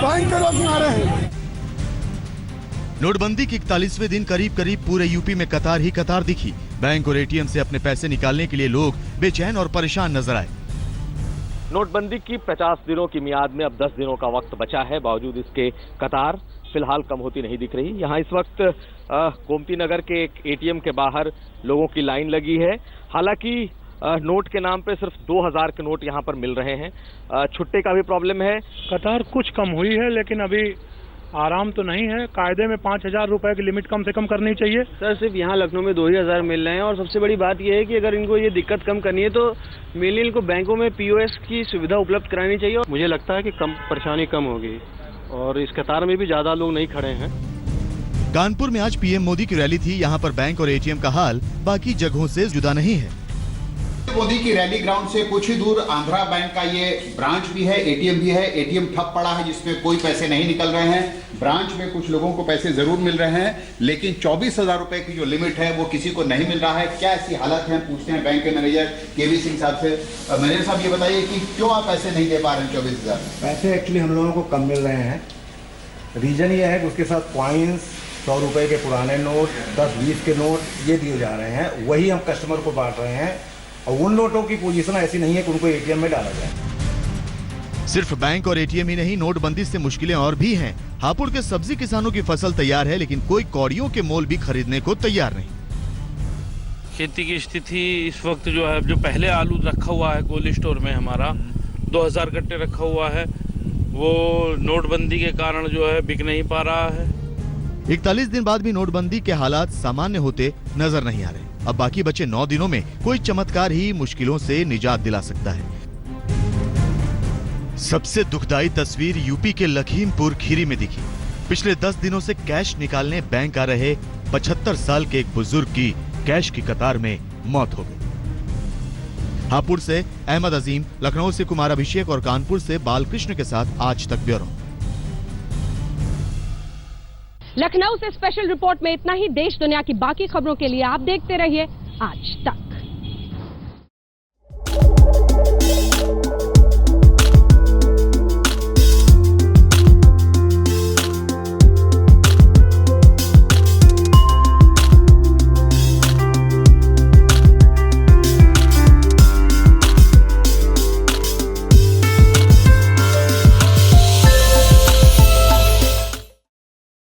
बैंक के लोग मारे हैं। नोटबंदी के 41वें दिन करीब करीब पूरे यूपी में कतार ही कतार दिखी। बैंक और एटीएम से अपने पैसे निकालने के लिए लोग बेचैन और परेशान नजर आए। नोटबंदी की 50 दिनों की मियाद में अब 10 दिनों का वक्त बचा है। बावजूद इसके कतार फिलहाल कम होती नहीं दिख रही। यहाँ इस वक्त गोमती नगर के एक एटीएम के बाहर लोगों की लाइन लगी है। हालांकि नोट के नाम पे सिर्फ 2000 के नोट यहाँ पर मिल रहे हैं। छुट्टे का भी प्रॉब्लम है। कतार कुछ कम हुई है, लेकिन अभी आराम तो नहीं है। कायदे में 5000 रुपए की लिमिट कम से कम करनी चाहिए। सर सिर्फ यहाँ लखनऊ में 2000 मिल रहे हैं और सबसे बड़ी बात यह है कि अगर इनको ये दिक्कत कम करनी है तो मेनली इनको बैंकों में पीओएस की सुविधा उपलब्ध करानी चाहिए। मुझे लगता है कि कम परेशानी कम होगी और इस कतार में भी ज्यादा लोग नहीं खड़े हैं। कानपुर में आज पीएम मोदी की रैली थी। यहाँ पर बैंक और एटीएम का हाल बाकी जगहों से जुदा नहीं है। मोदी की रैली ग्राउंड से कुछ ही दूर आंध्रा बैंक का ये ब्रांच भी है, एटीएम भी है। एटीएम ठप पड़ा है जिसमें कोई पैसे नहीं निकल रहे हैं। ब्रांच में कुछ लोगों को पैसे जरूर मिल रहे हैं, लेकिन 24,000 रुपए की जो लिमिट है वो किसी को नहीं मिल रहा है। क्या ऐसी हालत है, पूछते हैं बैंक के मैनेजर केवी सिंह साहब से। मैनेजर साहब ये बताइए कि क्यों आप पैसे नहीं दे पा रहे हैं? 24,000 पैसे एक्चुअली हम लोगों को कम मिल रहे हैं। रीजन ये है कि उसके साथ कॉइन्स, 100 रुपए के पुराने नोट, 10-20 के नोट ये दिए जा रहे हैं। वही हम कस्टमर को बांट रहे हैं और उन नोटों की पोजीशन ऐसी नहीं है कि उनको एटीएम में डाला जाए। सिर्फ बैंक और एटीएम ही नहीं, नोटबंदी से मुश्किलें और भी हैं। हापुड़ के सब्जी किसानों की फसल तैयार है, लेकिन कोई कौड़ियों के मोल भी खरीदने को तैयार नहीं। खेती की स्थिति इस वक्त जो है, जो पहले आलू रखा हुआ है कोल्ड स्टोर में हमारा 2000 कट्टे रखा हुआ है, वो नोटबंदी के कारण जो है बिक नहीं पा रहा है। 41 दिन बाद भी नोटबंदी के हालात सामान्य होते नजर नहीं आ रहे। अब बाकी बचे 9 दिनों में कोई चमत्कार ही मुश्किलों से निजात दिला सकता है। सबसे दुखदाई तस्वीर यूपी के लखीमपुर खीरी में दिखी। पिछले 10 दिनों से कैश निकालने बैंक आ रहे 75 साल के एक बुजुर्ग की कैश की कतार में मौत हो गई। हापुड़ से अहमद अजीम, लखनऊ से कुमार अभिषेक और कानपुर से बालकृष्ण के साथ आज तक ब्यूरो। लखनऊ से स्पेशल रिपोर्ट में इतना ही। देश दुनिया की बाकी खबरों के लिए आप देखते रहिए आज तक।